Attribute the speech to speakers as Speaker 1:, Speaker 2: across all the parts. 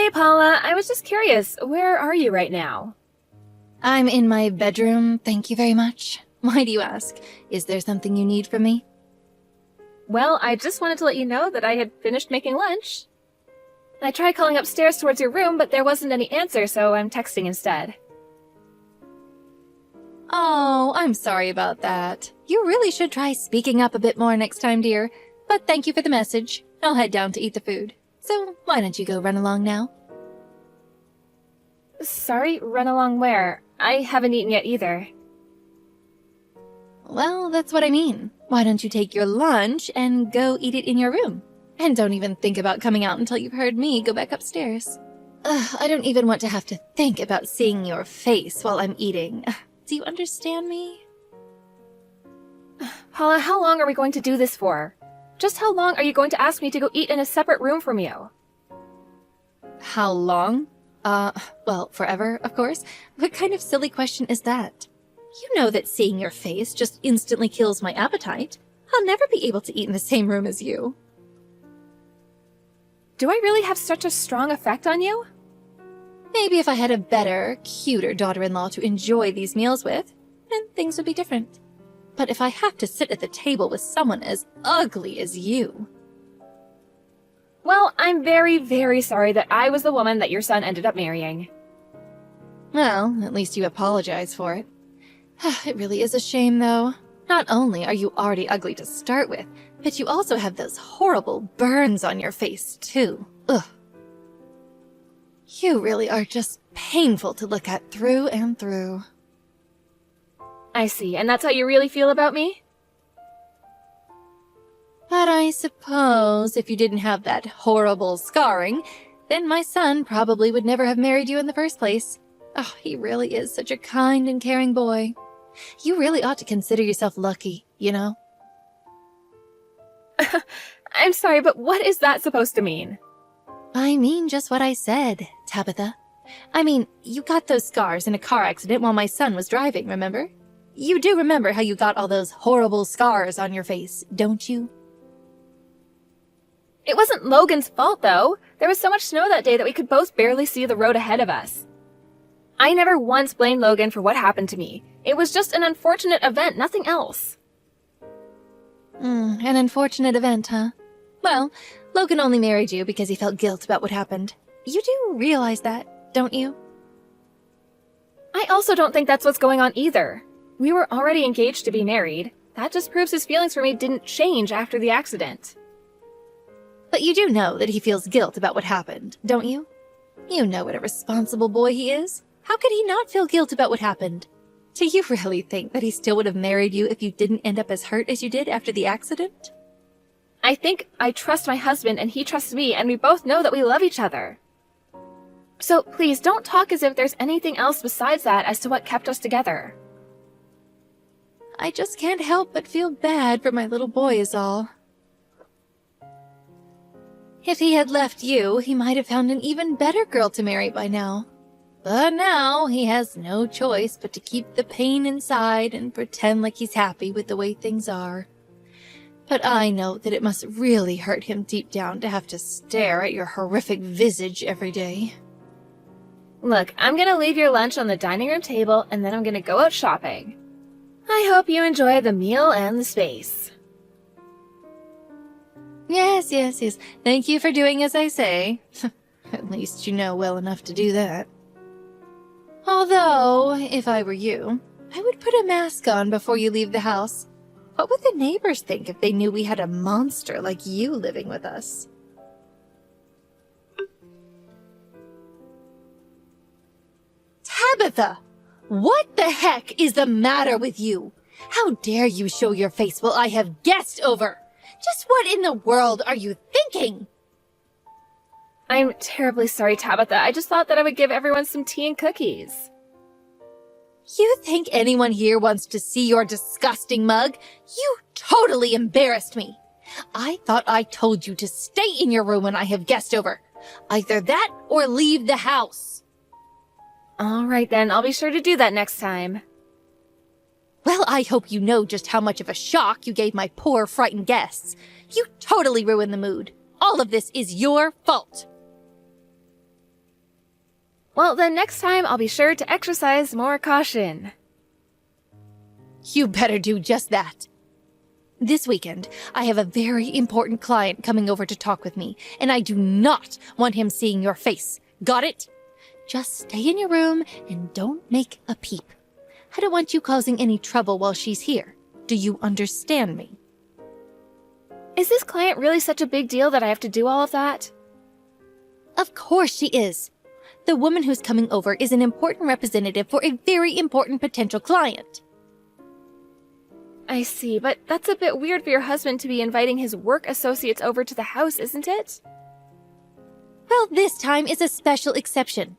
Speaker 1: Hey, Paula, I was just curious, where are you right now?
Speaker 2: I'm in my bedroom, thank you very much. Why do you ask? Is there something you need from me?
Speaker 1: Well, I just wanted to let you know that I had finished making lunch. I tried calling upstairs towards your room, but there wasn't any answer, so I'm texting instead.
Speaker 2: Oh, I'm sorry about that. You really should try speaking up a bit more next time, dear. But thank you for the message. I'll head down to eat the food. So why don't you go run along now?
Speaker 1: Sorry, run along where? I haven't eaten yet either.
Speaker 2: Well, that's what I mean. Why don't you take your lunch and go eat it in your room? And don't even think about coming out until you've heard me go back upstairs. I don't even want to have to think about seeing your face while I'm eating. Do you understand me?
Speaker 1: Paula, how long are we going to do this for? Just how long are you going to ask me to go eat in a separate room from you?
Speaker 2: How long? Well, forever, of course. What kind of silly question is that? You know that seeing your face just instantly kills my appetite. I'll never be able to eat in the same room as you.
Speaker 1: Do I really have such a strong effect on you?
Speaker 2: Maybe if I had a better, cuter daughter-in-law to enjoy these meals with, then things would be different. But if I have to sit at the table with someone as ugly as you...
Speaker 1: Well, I'm very, very sorry that I was the woman that your son ended up marrying.
Speaker 2: Well, at least you apologize for it. It really is a shame, though. Not only are you already ugly to start with, but you also have those horrible burns on your face, too. Ugh. You really are just painful to look at through and through.
Speaker 1: I see, and that's how you really feel about me?
Speaker 2: But I suppose if you didn't have that horrible scarring, then my son probably would never have married you in the first place. Oh, he really is such a kind and caring boy. You really ought to consider yourself lucky, you know?
Speaker 1: I'm sorry, but what is that supposed to mean?
Speaker 2: I mean just what I said, Tabitha. I mean, you got those scars in a car accident while my son was driving, remember? You do remember how you got all those horrible scars on your face, don't you?
Speaker 1: It wasn't Logan's fault, though. There was so much snow that day that we could both barely see the road ahead of us. I never once blamed Logan for what happened to me. It was just an unfortunate event, nothing else.
Speaker 2: An unfortunate event, huh? Well, Logan only married you because he felt guilt about what happened. You do realize that, don't you?
Speaker 1: I also don't think that's what's going on either. We were already engaged to be married. That just proves his feelings for me didn't change after the accident.
Speaker 2: But you do know that he feels guilt about what happened, don't you? You know what a responsible boy he is. How could he not feel guilt about what happened? Do you really think that he still would have married you if you didn't end up as hurt as you did after the accident?
Speaker 1: I think I trust my husband and he trusts me, and we both know that we love each other. So please don't talk as if there's anything else besides that as to what kept us together.
Speaker 2: I just can't help but feel bad for my little boy is all. If he had left you, he might have found an even better girl to marry by now. But now he has no choice but to keep the pain inside and pretend like he's happy with the way things are. But I know that it must really hurt him deep down to have to stare at your horrific visage every day.
Speaker 1: Look, I'm gonna leave your lunch on the dining room table and then I'm gonna go out shopping. I hope you enjoy the meal and the space.
Speaker 2: Yes. Thank you for doing as I say. At least you know well enough to do that. Although, if I were you, I would put a mask on before you leave the house. What would the neighbors think if they knew we had a monster like you living with us? Tabitha! What the heck is the matter with you? How dare you show your face while I have guests over? Just what in the world are you thinking?
Speaker 1: I'm terribly sorry, Tabitha. I just thought that I would give everyone some tea and cookies.
Speaker 2: You think anyone here wants to see your disgusting mug? You totally embarrassed me. I thought I told you to stay in your room when I have guests over. Either that or leave the house.
Speaker 1: All right then, I'll be sure to do that next time.
Speaker 2: Well, I hope you know just how much of a shock you gave my poor, frightened guests. You totally ruined the mood. All of this is your fault.
Speaker 1: Well, then next time I'll be sure to exercise more caution.
Speaker 2: You better do just that. This weekend, I have a very important client coming over to talk with me, and I do not want him seeing your face. Got it? Just stay in your room and don't make a peep. I don't want you causing any trouble while she's here. Do you understand me?
Speaker 1: Is this client really such a big deal that I have to do all of that?
Speaker 2: Of course she is. The woman who's coming over is an important representative for a very important potential client.
Speaker 1: I see, but that's a bit weird for your husband to be inviting his work associates over to the house, isn't it?
Speaker 2: Well, this time is a special exception.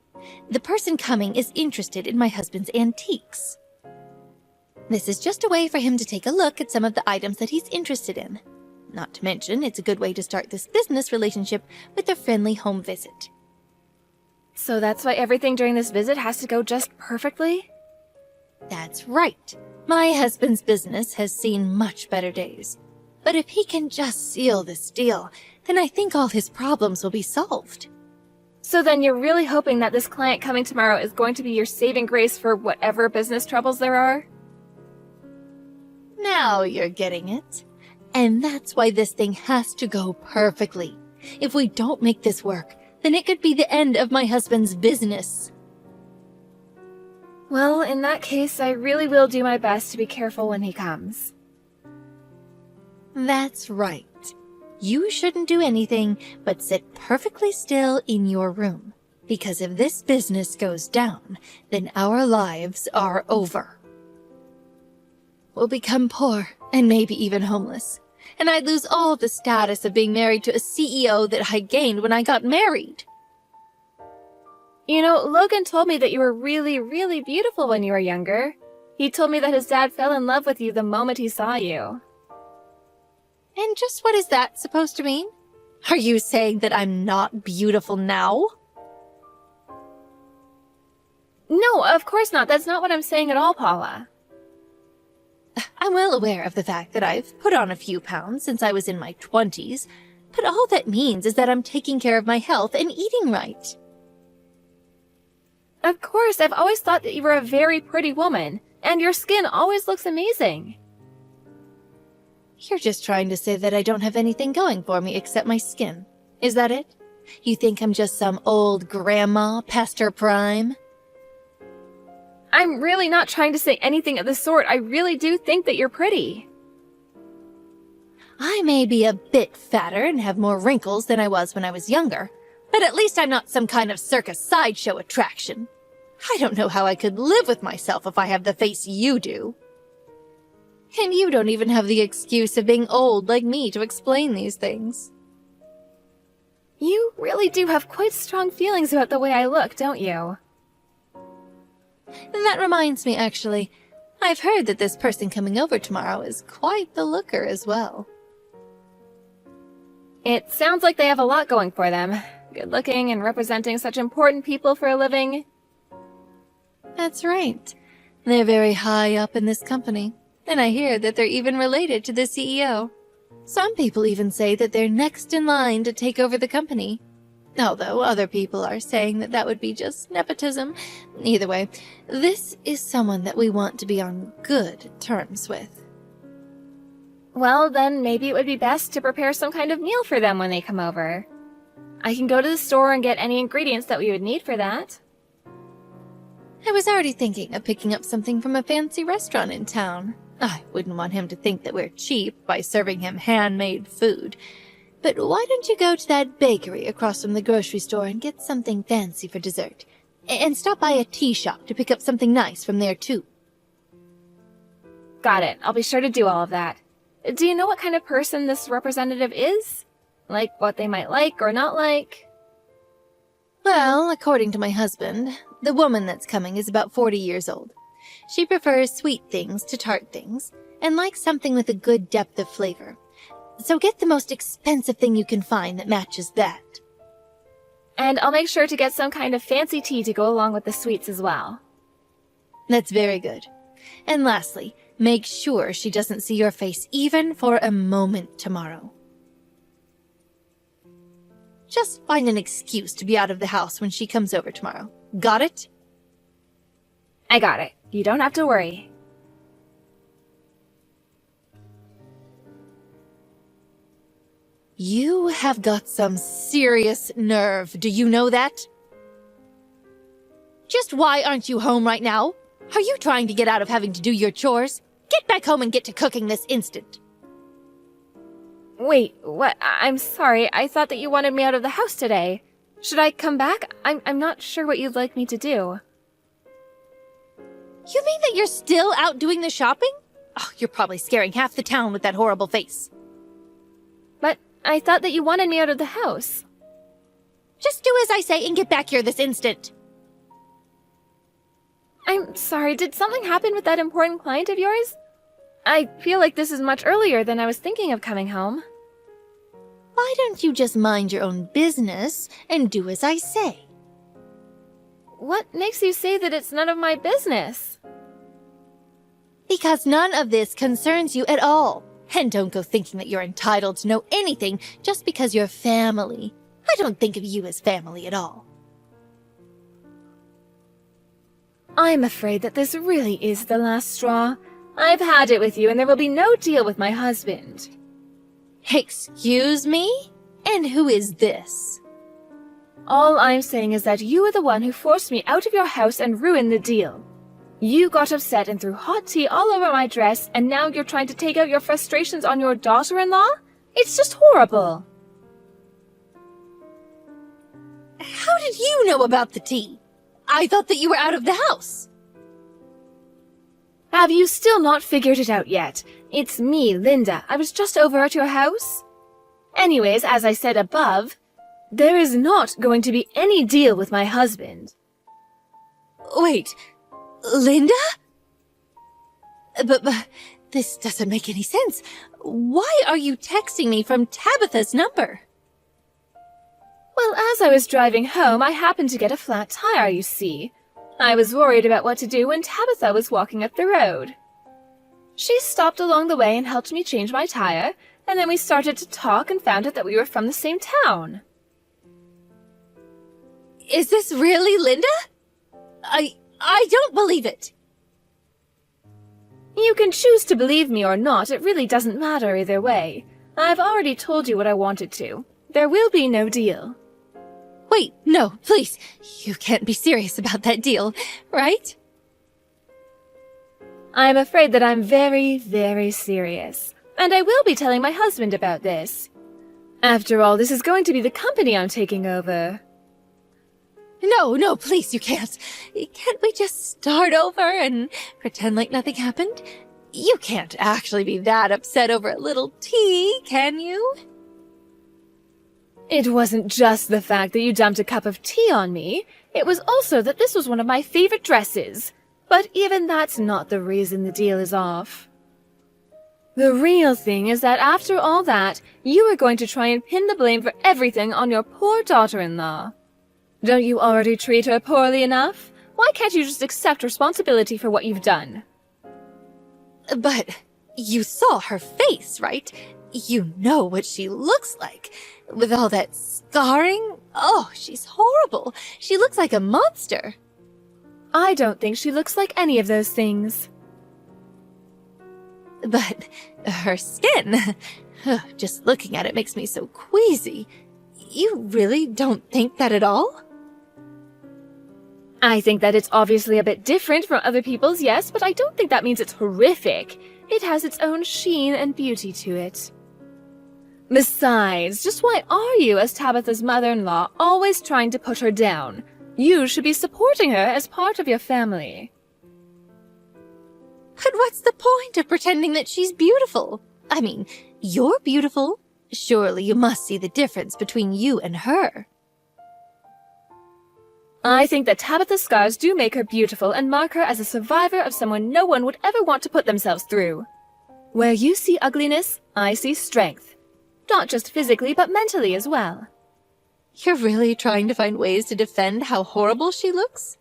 Speaker 2: The person coming is interested in my husband's antiques. This is just a way for him to take a look at some of the items that he's interested in. Not to mention, it's a good way to start this business relationship with a friendly home visit.
Speaker 1: So that's why everything during this visit has to go just perfectly?
Speaker 2: That's right. My husband's business has seen much better days. But if he can just seal this deal, then I think all his problems will be solved.
Speaker 1: So then you're really hoping that this client coming tomorrow is going to be your saving grace for whatever business troubles there are?
Speaker 2: Now you're getting it. And that's why this thing has to go perfectly. If we don't make this work, then it could be the end of my husband's business.
Speaker 1: Well, in that case, I really will do my best to be careful when he comes.
Speaker 2: That's right. You shouldn't do anything but sit perfectly still in your room. Because if this business goes down, then our lives are over. We'll become poor and maybe even homeless. And I'd lose all the status of being married to a CEO that I gained when I got married.
Speaker 1: You know, Logan told me that you were really, really beautiful when you were younger. He told me that his dad fell in love with you the moment he saw you.
Speaker 2: And just what is that supposed to mean? Are you saying that I'm not beautiful now?
Speaker 1: No, of course not. That's not what I'm saying at all, Paula.
Speaker 2: I'm well aware of the fact that I've put on a few pounds since I was in my 20s, but all that means is that I'm taking care of my health and eating right.
Speaker 1: Of course, I've always thought that you were a very pretty woman, and your skin always looks amazing.
Speaker 2: You're just trying to say that I don't have anything going for me except my skin. Is that it? You think I'm just some old grandma past her prime?
Speaker 1: I'm really not trying to say anything of the sort. I really do think that you're pretty.
Speaker 2: I may be a bit fatter and have more wrinkles than I was when I was younger, but at least I'm not some kind of circus sideshow attraction. I don't know how I could live with myself if I have the face you do. And you don't even have the excuse of being old like me to explain these things.
Speaker 1: You really do have quite strong feelings about the way I look, don't you?
Speaker 2: That reminds me, actually. I've heard that this person coming over tomorrow is quite the looker as well.
Speaker 1: It sounds like they have a lot going for them. Good looking and representing such important people for a living.
Speaker 2: That's right. They're very high up in this company. And I hear that they're even related to the CEO. Some people even say that they're next in line to take over the company. Although other people are saying that that would be just nepotism. Either way, this is someone that we want to be on good terms with.
Speaker 1: Well, then maybe it would be best to prepare some kind of meal for them when they come over. I can go to the store and get any ingredients that we would need for that.
Speaker 2: I was already thinking of picking up something from a fancy restaurant in town. I wouldn't want him to think that we're cheap by serving him handmade food. But why don't you go to that bakery across from the grocery store and get something fancy for dessert? And stop by a tea shop to pick up something nice from there, too.
Speaker 1: Got it. I'll be sure to do all of that. Do you know what kind of person this representative is? Like what they might like or not like?
Speaker 2: Well, according to my husband, the woman that's coming is about 40 years old. She prefers sweet things to tart things, and likes something with a good depth of flavor. So get the most expensive thing you can find that matches that.
Speaker 1: And I'll make sure to get some kind of fancy tea to go along with the sweets as well.
Speaker 2: That's very good. And lastly, make sure she doesn't see your face even for a moment tomorrow. Just find an excuse to be out of the house when she comes over tomorrow. Got it?
Speaker 1: I got it. You don't have to worry.
Speaker 2: You have got some serious nerve, do you know that? Just why aren't you home right now? Are you trying to get out of having to do your chores? Get back home and get to cooking this instant.
Speaker 1: Wait, what? I'm sorry. I thought that you wanted me out of the house today. Should I come back? I'm not sure what you'd like me to do.
Speaker 2: You mean that you're still out doing the shopping? Oh, you're probably scaring half the town with that horrible face.
Speaker 1: But I thought that you wanted me out of the house.
Speaker 2: Just do as I say and get back here this instant.
Speaker 1: I'm sorry, did something happen with that important client of yours? I feel like this is much earlier than I was thinking of coming home.
Speaker 2: Why don't you just mind your own business and do as I say?
Speaker 1: What makes you say that it's none of my business?
Speaker 2: Because none of this concerns you at all. And don't go thinking that you're entitled to know anything just because you're family. I don't think of you as family at all.
Speaker 1: I'm afraid that this really is the last straw. I've had it with you, and there will be no deal with my husband.
Speaker 2: Excuse me? And who is this?
Speaker 1: All I'm saying is that you are the one who forced me out of your house and ruined the deal. You got upset and threw hot tea all over my dress, and now you're trying to take out your frustrations on your daughter-in-law? It's just horrible.
Speaker 2: How did you know about the tea? I thought that you were out of the house.
Speaker 1: Have you still not figured it out yet? It's me, Linda. I was just over at your house. Anyways, as I said above, there is not going to be any deal with my husband.
Speaker 2: Wait, Linda? But this doesn't make any sense. Why are you texting me from Tabitha's number?
Speaker 1: Well, as I was driving home, I happened to get a flat tire, you see. I was worried about what to do when Tabitha was walking up the road. She stopped along the way and helped me change my tire, and then we started to talk and found out that we were from the same town.
Speaker 2: Is this really Linda? I don't believe it.
Speaker 1: You can choose to believe me or not. It really doesn't matter either way. I've already told you what I wanted to. There will be no deal.
Speaker 2: Wait, no, please. You can't be serious about that deal, right?
Speaker 1: I'm afraid that I'm very, very serious. And I will be telling my husband about this. After all, this is going to be the company I'm taking over.
Speaker 2: No, please, you can't. Can't we just start over and pretend like nothing happened? You can't actually be that upset over a little tea, can you?
Speaker 1: It wasn't just the fact that you dumped a cup of tea on me. It was also that this was one of my favorite dresses. But even that's not the reason the deal is off. The real thing is that after all that, you are going to try and pin the blame for everything on your poor daughter-in-law. Don't you already treat her poorly enough? Why can't you just accept responsibility for what you've done?
Speaker 2: But you saw her face, right? You know what she looks like. With all that scarring? Oh, she's horrible. She looks like a monster.
Speaker 1: I don't think she looks like any of those things.
Speaker 2: But her skin, just looking at it makes me so queasy. You really don't think that at all?
Speaker 1: I think that it's obviously a bit different from other people's, yes, but I don't think that means it's horrific. It has its own sheen and beauty to it. Besides, just why are you, as Tabitha's mother-in-law, always trying to put her down? You should be supporting her as part of your family.
Speaker 2: But what's the point of pretending that she's beautiful? I mean, you're beautiful. Surely you must see the difference between you and her.
Speaker 1: I think that Tabitha's scars do make her beautiful and mark her as a survivor of someone no one would ever want to put themselves through. Where you see ugliness, I see strength. Not just physically, but mentally as well.
Speaker 2: You're really trying to find ways to defend how horrible she looks?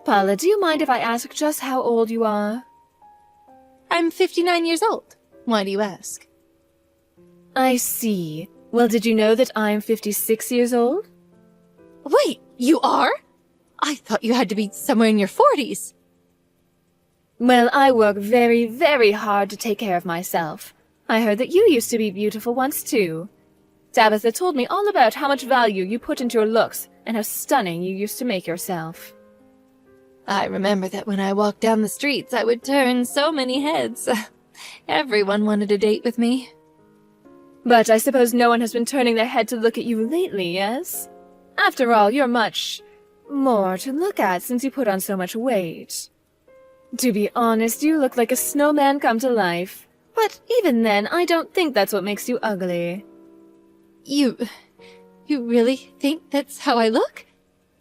Speaker 1: Paula, do you mind if I ask just how old you are?
Speaker 2: I'm 59 years old. Why do you ask?
Speaker 1: I see. Well, did you know that I'm 56 years old?
Speaker 2: Wait, You are? I thought you had to be somewhere in your 40s.
Speaker 1: Well, I work very, very hard to take care of myself. I heard that you used to be beautiful once too. Tabitha told me all about how much value you put into your looks and how stunning you used to make yourself.
Speaker 2: I remember that when I walked down the streets, I would turn so many heads. Everyone wanted a date with me.
Speaker 1: But I suppose no one has been turning their head to look at you lately, yes? After all, you're much more to look at since you put on so much weight. To be honest, you look like a snowman come to life. But even then, I don't think that's what makes you ugly.
Speaker 2: You really think that's how I look?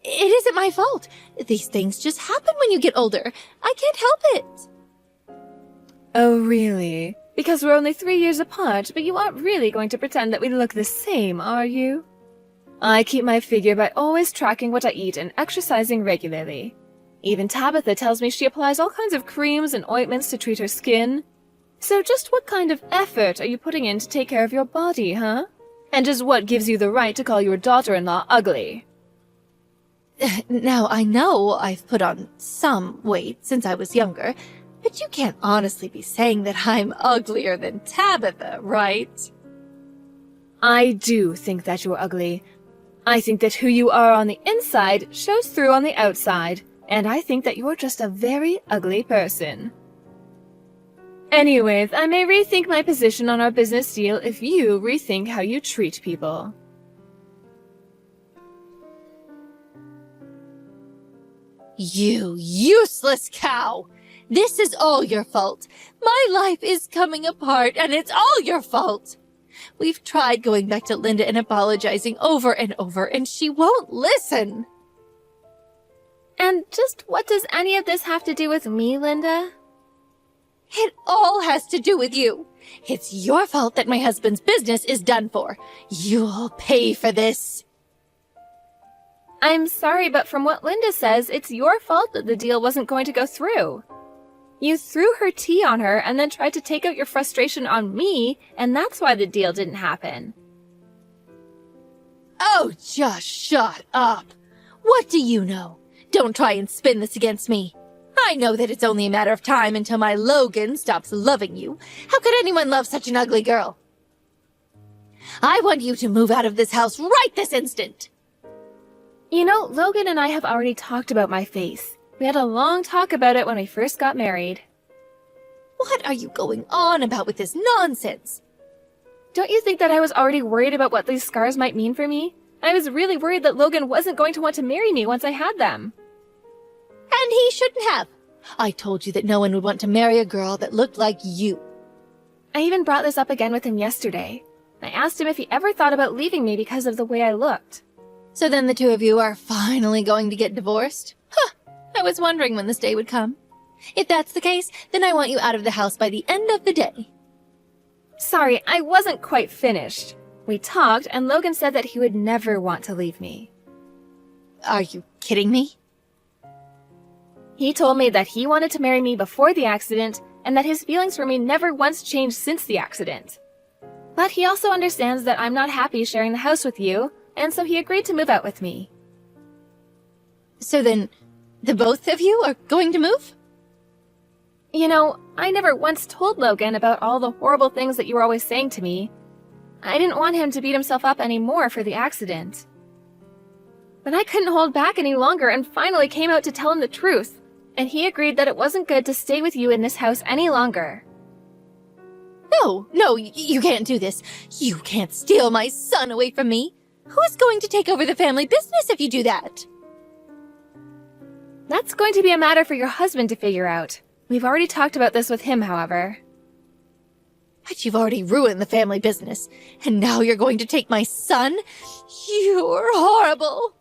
Speaker 2: It isn't my fault. These things just happen when you get older. I can't help it.
Speaker 1: Oh, really? Because we're only 3 years apart, but you aren't really going to pretend that we look the same, are you? I keep my figure by always tracking what I eat and exercising regularly. Even Tabitha tells me she applies all kinds of creams and ointments to treat her skin. So just what kind of effort are you putting in to take care of your body, huh? And just what gives you the right to call your daughter-in-law ugly?
Speaker 2: Now, I know I've put on some weight since I was younger, but you can't honestly be saying that I'm uglier than Tabitha, right?
Speaker 1: I do think that you're ugly. I think that who you are on the inside shows through on the outside, and I think that you're just a very ugly person. Anyways, I may rethink my position on our business deal if you rethink how you treat people.
Speaker 2: You useless cow! This is all your fault. My life is coming apart, and it's all your fault. We've tried going back to Linda and apologizing over and over, and she won't listen.
Speaker 1: And just what does any of this have to do with me, Linda?
Speaker 2: It all has to do with you. It's your fault that my husband's business is done for. You'll pay for this.
Speaker 1: I'm sorry, but from what Linda says, it's your fault that the deal wasn't going to go through. You threw her tea on her and then tried to take out your frustration on me, and that's why the deal didn't happen.
Speaker 2: Oh, just shut up. What do you know? Don't try and spin this against me. I know that it's only a matter of time until my Logan stops loving you. How could anyone love such an ugly girl? I want you to move out of this house right this instant.
Speaker 1: You know, Logan and I have already talked about my face. We had a long talk about it when we first got married.
Speaker 2: What are you going on about with this nonsense?
Speaker 1: Don't you think that I was already worried about what these scars might mean for me? I was really worried that Logan wasn't going to want to marry me once I had them.
Speaker 2: And he shouldn't have. I told you that no one would want to marry a girl that looked like you.
Speaker 1: I even brought this up again with him yesterday. I asked him if he ever thought about leaving me because of the way I looked.
Speaker 2: So then the two of you are finally going to get divorced? Huh, I was wondering when this day would come. If that's the case, then I want you out of the house by the end of the day.
Speaker 1: Sorry, I wasn't quite finished. We talked, and Logan said that he would never want to leave me.
Speaker 2: Are you kidding me?
Speaker 1: He told me that he wanted to marry me before the accident, and that his feelings for me never once changed since the accident. But he also understands that I'm not happy sharing the house with you, and so he agreed to move out with me.
Speaker 2: So then, the both of you are going to move?
Speaker 1: You know, I never once told Logan about all the horrible things that you were always saying to me. I didn't want him to beat himself up anymore for the accident. But I couldn't hold back any longer and finally came out to tell him the truth, and he agreed that it wasn't good to stay with you in this house any longer.
Speaker 2: No, you can't do this. You can't steal my son away from me. Who is going to take over the family business if you do that?
Speaker 1: That's going to be a matter for your husband to figure out. We've already talked about this with him, however.
Speaker 2: But you've already ruined the family business, and now you're going to take my son? You're horrible.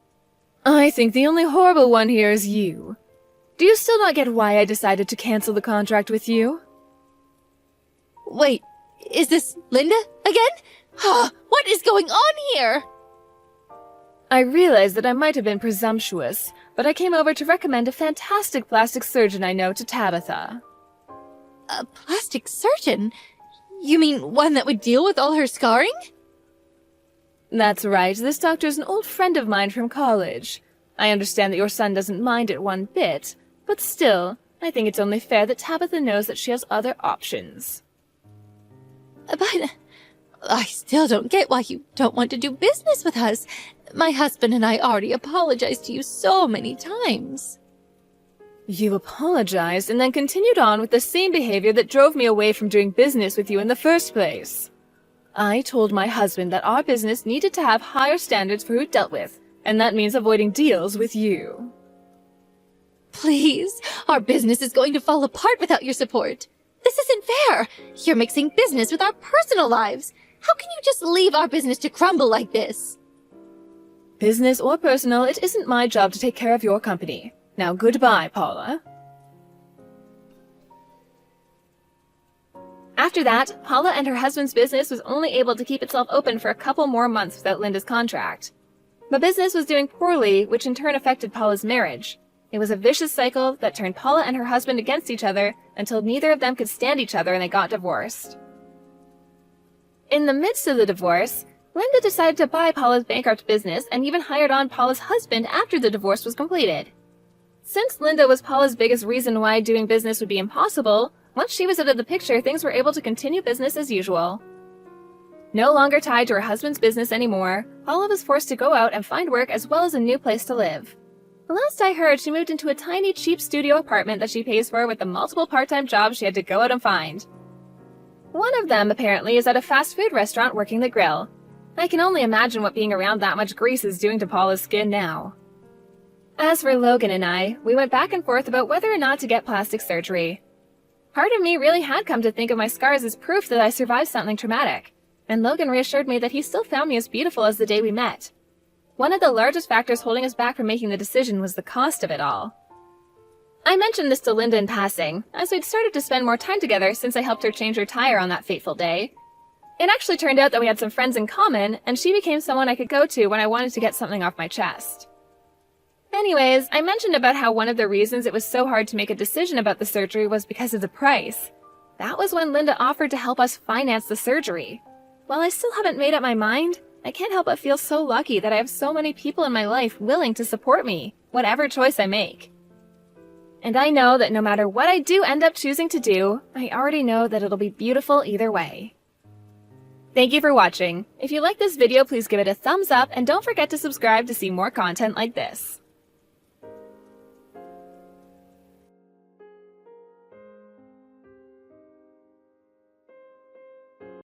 Speaker 1: I think the only horrible one here is you. Do you still not get why I decided to cancel the contract with you?
Speaker 2: Wait, is this Linda again? What is going on here?
Speaker 1: I realized that I might have been presumptuous, but I came over to recommend a fantastic plastic surgeon I know to Tabitha.
Speaker 2: A plastic surgeon? You mean one that would deal with all her scarring?
Speaker 1: That's right, this doctor's an old friend of mine from college. I understand that your son doesn't mind it one bit, but still, I think it's only fair that Tabitha knows that she has other options.
Speaker 2: But I still don't get why you don't want to do business with us. My husband and I already apologized to you so many times.
Speaker 1: You apologized and then continued on with the same behavior that drove me away from doing business with you in the first place. I told my husband that our business needed to have higher standards for who it dealt with, and that means avoiding deals with you.
Speaker 2: Please, our business is going to fall apart without your support. This isn't fair. You're mixing business with our personal lives. How can you just leave our business to crumble like this?
Speaker 1: Business or personal, it isn't my job to take care of your company. Now goodbye, Paula. After that, Paula and her husband's business was only able to keep itself open for a couple more months without Linda's contract. But business was doing poorly, which in turn affected Paula's marriage. It was a vicious cycle that turned Paula and her husband against each other until neither of them could stand each other and they got divorced. In the midst of the divorce, Linda decided to buy Paula's bankrupt business and even hired on Paula's husband after the divorce was completed. Since Linda was Paula's biggest reason why doing business would be impossible, once she was out of the picture, things were able to continue business as usual. No longer tied to her husband's business anymore, Paula was forced to go out and find work as well as a new place to live. The last I heard, she moved into a tiny, cheap studio apartment that she pays for with the multiple part-time jobs she had to go out and find. One of them, apparently, is at a fast food restaurant working the grill. I can only imagine what being around that much grease is doing to Paula's skin now. As for Logan and I, we went back and forth about whether or not to get plastic surgery. Part of me really had come to think of my scars as proof that I survived something traumatic, and Logan reassured me that he still found me as beautiful as the day we met. One of the largest factors holding us back from making the decision was the cost of it all. I mentioned this to Linda in passing, as we'd started to spend more time together since I helped her change her tire on that fateful day. It actually turned out that we had some friends in common, and she became someone I could go to when I wanted to get something off my chest. Anyways, I mentioned about how one of the reasons it was so hard to make a decision about the surgery was because of the price. That was when Linda offered to help us finance the surgery. While I still haven't made up my mind, I can't help but feel so lucky that I have so many people in my life willing to support me, whatever choice I make. And I know that no matter what I do end up choosing to do, I already know that it'll be beautiful either way. Thank you for watching. If you like this video, please give it a thumbs up and don't forget to subscribe to see more content like this.